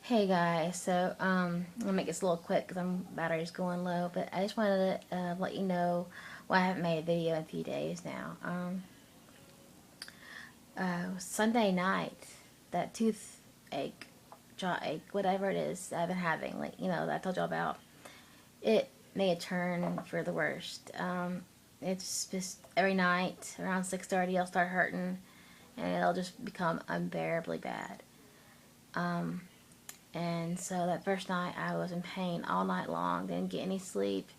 Hey guys, so I'll make this a little quick because my battery's going low. But I just wanted to let you know why I haven't made a video in a few days now. Sunday night, that toothache, jaw ache, whatever it is I've been having, that I told you about, it made a turn for the worst. It's just every night around 6:30 I'll start hurting, and it'll just become unbearably bad. Um, And so that first night I was in pain all night long, didn't get any sleep.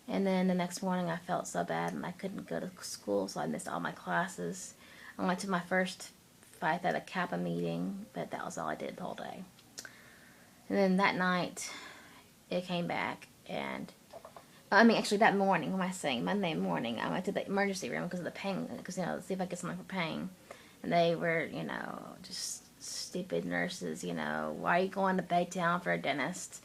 And then the next morning I felt so bad and I couldn't go to school, so I missed all my classes. I went to my first Phi Theta Kappa meeting, but that was all I did the whole day. And then that night it came back, and actually that morning, what am I saying? Monday morning, I went to the emergency room because of the pain, because, to see if I could get something for pain. And they were, just stupid nurses, why are you going to Baytown for a dentist?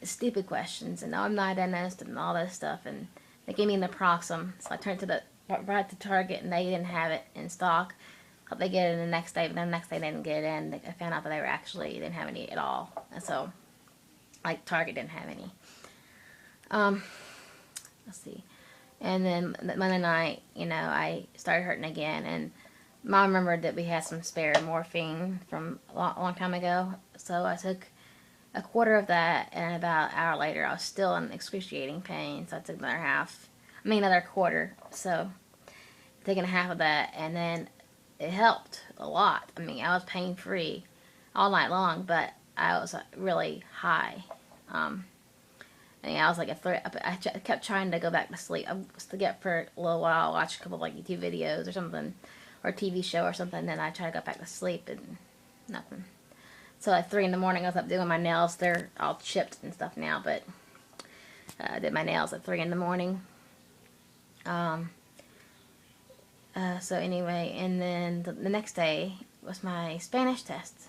Stupid questions, and I'm not a dentist, and all this stuff, and they gave me naproxen, so I turned to right to Target, and they didn't have it in stock. Hope they get it in the next day, but then the next day they didn't get it in. I found out that they didn't have any at all, and so, Target didn't have any. Let's see, and then Monday night, I started hurting again, and Mom remembered that we had some spare morphine from a long time ago, so I took a quarter of that, and about an hour later I was still in excruciating pain, so I took another quarter, so taking half of that, and then it helped a lot. I was pain-free all night long, but I was really high. I was like I kept trying to go back to sleep. I was to get for a little while, watch a couple of YouTube videos or something, or a TV show or something, then I try to go back to sleep and nothing. So at 3 in the morning I was up doing my nails. They're all chipped and stuff now, but I did my nails at 3 in the morning. So anyway, and then the next day was my Spanish test.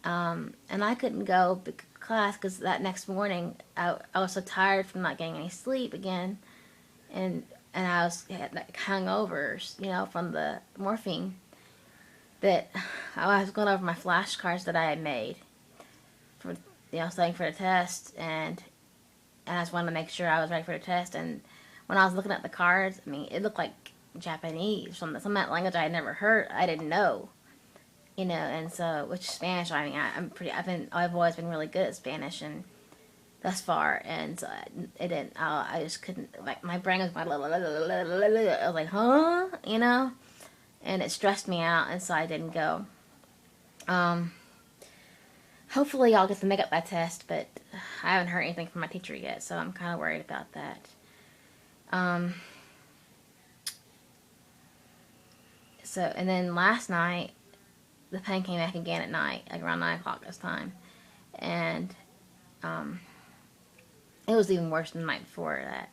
And I couldn't go to class because that next morning I was so tired from not getting any sleep again, and I had like hangovers, from the morphine, that I was going over my flashcards that I had made for, studying for the test, and I just wanted to make sure I was ready for the test. And when I was looking at the cards, it looked like Japanese, some of that language I had never heard, I didn't know, and so, which Spanish, I've always been really good at Spanish, and thus far, and so it didn't. I just couldn't. Like, my brain was going. I was like, huh, and it stressed me out, and so I didn't go. Hopefully, I'll get to make up that test, but I haven't heard anything from my teacher yet, so I'm kind of worried about that. And then last night, the pain came back again at night, like around 9 o'clock this time, and it was even worse than the night before that.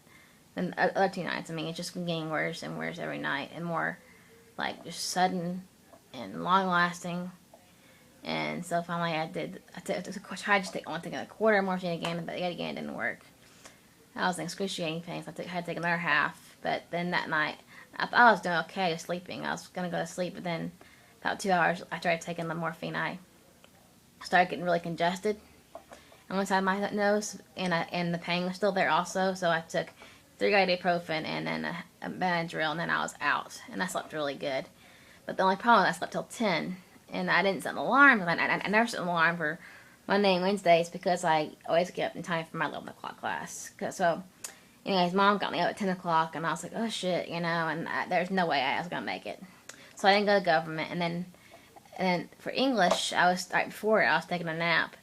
And the other 2 nights, it's just been getting worse and worse every night, and more, like, just sudden and long-lasting. And so finally I tried to take a quarter of morphine again, but yet again it didn't work. I was in excruciating pain, so I had to take another half. But then that night, I thought I was doing okay with sleeping. I was going to go to sleep, but then about 2 hours after I had taken the morphine, I started getting really congested on one side of my nose, and the pain was still there also, so I took 3 ibuprofen and then a Benadryl, and then I was out, and I slept really good. But the only problem is I slept till 10, and I didn't set an alarm. I never set an alarm for Monday and Wednesdays because I always get up in time for my 11 o'clock class. So, anyways, Mom got me up at 10 o'clock, and I was like, oh shit, and there's no way I was going to make it. So I didn't go to government, and then for English, right before it, I was taking a nap,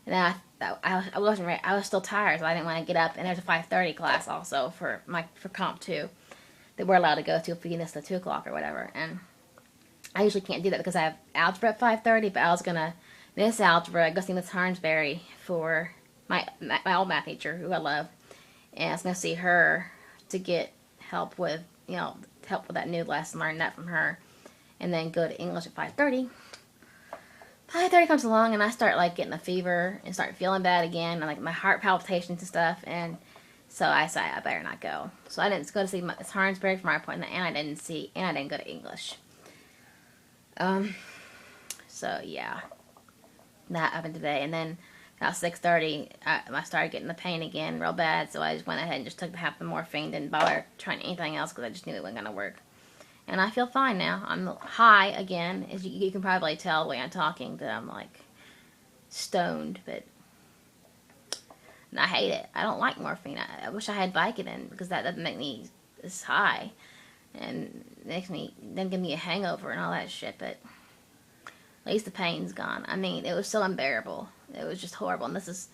and then I wasn't ready. I was still tired, so I didn't want to get up. And there's a 5:30 class also for Comp 2 that we're allowed to go to if we miss the 2 o'clock or whatever. And I usually can't do that because I have algebra at 5:30. But I was gonna miss algebra, go see Miss Harnsberry for my old math teacher who I love, and I was gonna see her to get help with that new lesson, learn that from her, and then go to English at 5:30. 5:30 comes along, and I start getting a fever and start feeling bad again, and my heart palpitations and stuff, and so I decided I better not go. So I didn't go to see Miss Harnsberry for my appointment, and I didn't go to English. So yeah. That happened today. And then about 6:30, I started getting the pain again real bad. So I just went ahead and just took half the morphine. Didn't bother trying anything else because I just knew it wasn't going to work. And I feel fine now. I'm high again. As you can probably tell the way I'm talking that I'm like stoned. But and I hate it. I don't like morphine. I wish I had Vicodin because that doesn't make me this high. And doesn't give me a hangover and all that shit. But at least the pain's gone. I mean, it was so unbearable. It was just horrible. And since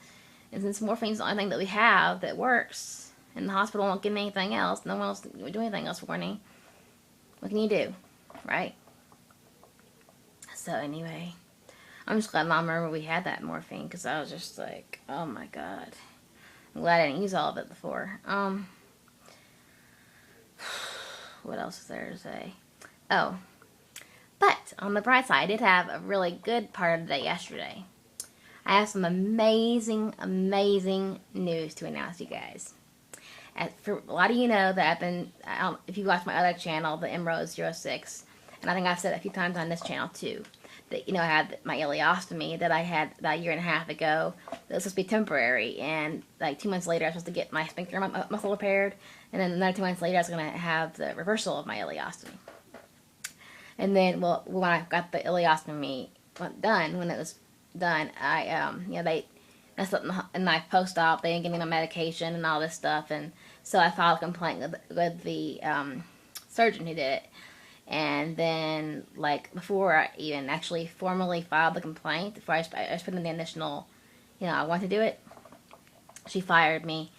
morphine's the only thing that we have that works, and the hospital won't give me anything else, no one else will do anything else for me, what can you do, right? So anyway, I'm just glad Mom remembered we had that morphine, because I was just like, oh my God. I'm glad I didn't use all of it before. What else is there to say? Oh. But, on the bright side, I did have a really good part of the day yesterday. I have some amazing, amazing news to announce to you guys. For a lot of you know that I've been, if you watch my other channel, the emvlog 06, and I think I've said it a few times on this channel too, that, I had my ileostomy that I had about a year and a half ago. That was supposed to be temporary, and like 2 months later I was supposed to get my sphincter muscle repaired, and then another 2 months later I was going to have the reversal of my ileostomy. And then, well, when I got the ileostomy done, when it was done, they messed up in my post-op. They didn't give me my medication and all this stuff, and so I filed a complaint with the surgeon who did it. And then, like, before I even actually formally filed the complaint, before I put in the initial, I want to do it, she fired me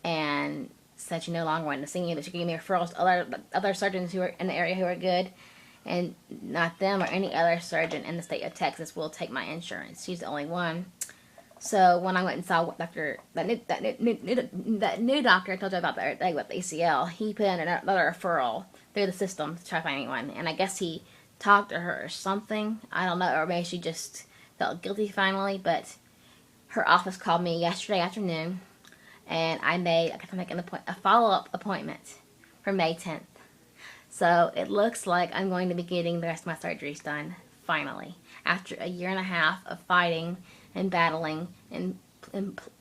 and said she no longer wanted to see me, but she gave me referrals to other surgeons who are in the area who are good. And not them or any other surgeon in the state of Texas will take my insurance. She's the only one. So when I went and saw that new doctor I told you about the thing with the ACL, he put in another referral through the system to try to find anyone. And I guess he talked to her or something. I don't know, or maybe she just felt guilty finally. But her office called me yesterday afternoon, and I got to make a follow-up appointment for May 10th. So it looks like I'm going to be getting the rest of my surgeries done, finally. After a year and a half of fighting and battling and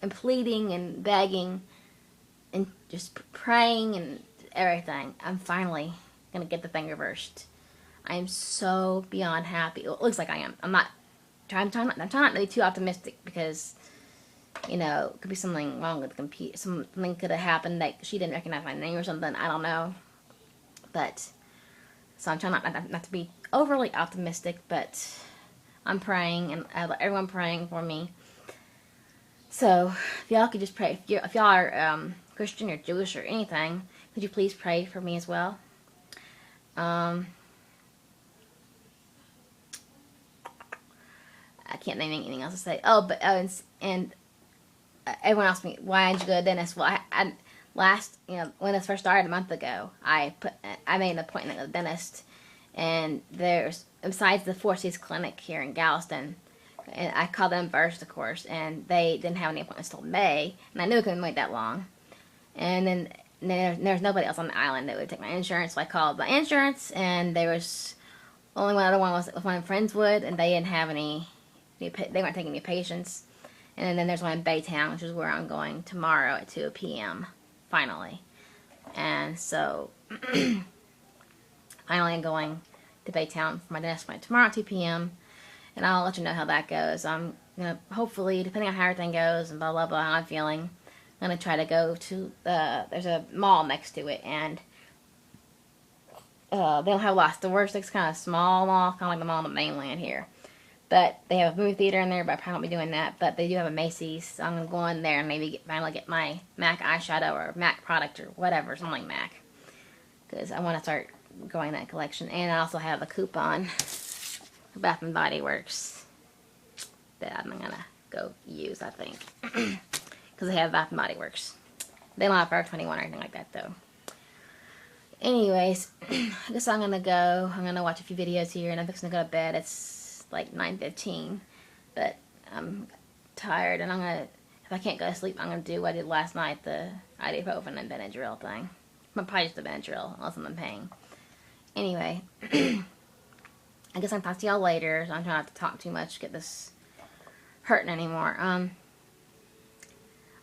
pleading and begging and just praying and everything, I'm finally going to get the thing reversed. I am so beyond happy. Well, it looks like I am. I'm trying not to be too optimistic because, it could be something wrong with the computer. Something could have happened, like she didn't recognize my name or something. I don't know. But, so I'm trying not to be overly optimistic, but I'm praying, and I have everyone praying for me. So, if y'all could just pray, if y'all are Christian or Jewish or anything, could you please pray for me as well? I can't think of anything else to say. Oh, but, and everyone asked me, why didn't you go to the dentist? Well, when this first started a month ago, I made an appointment with a dentist, and besides the Four Seas Clinic here in Galveston, and I called them first, of course, and they didn't have any appointments till May, and I knew it couldn't wait that long. And then there's nobody else on the island that would take my insurance, so I called my insurance, and there was only one other one was with my Friendswood, and they didn't have they weren't taking any patients. And then there's one in Baytown, which is where I'm going tomorrow at 2 p.m. finally. And so finally I'm going to Baytown for my dentist appointment tomorrow at 2 p.m. and I'll let you know how that goes. I'm gonna, hopefully, depending on how everything goes and blah blah blah, how I'm feeling, I'm gonna try to go to there's a mall next to it, and they don't have lots. The worst, it's kind of small mall, kind of like the mall on the mainland here. But they have a movie theater in there, but I probably won't be doing that. But they do have a Macy's, so I'm going to go in there and maybe finally get my MAC eyeshadow or MAC product or whatever, something like MAC. Because I want to start growing that collection. And I also have a coupon for Bath & Body Works that I'm going to go use, I think. Because they have Bath & Body Works. They don't have Forever 21 or anything like that, though. Anyways, I guess I'm going to go. I'm going to watch a few videos here, and I'm fixing to go to bed. It's like 9:15, but I'm tired, and if I can't go to sleep, I'm gonna do what I did last night, the ibuprofen and Benadryl thing. I'm probably just the Benadryl, unless I'm in pain. Anyway, I guess I'll talk to y'all later, so I'm trying not to talk too much, get this hurting anymore.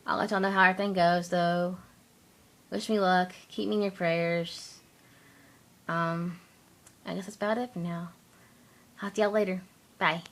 I'll let y'all know how everything goes, though. Wish me luck. Keep me in your prayers. I guess that's about it for now. Talk to y'all later. Bye.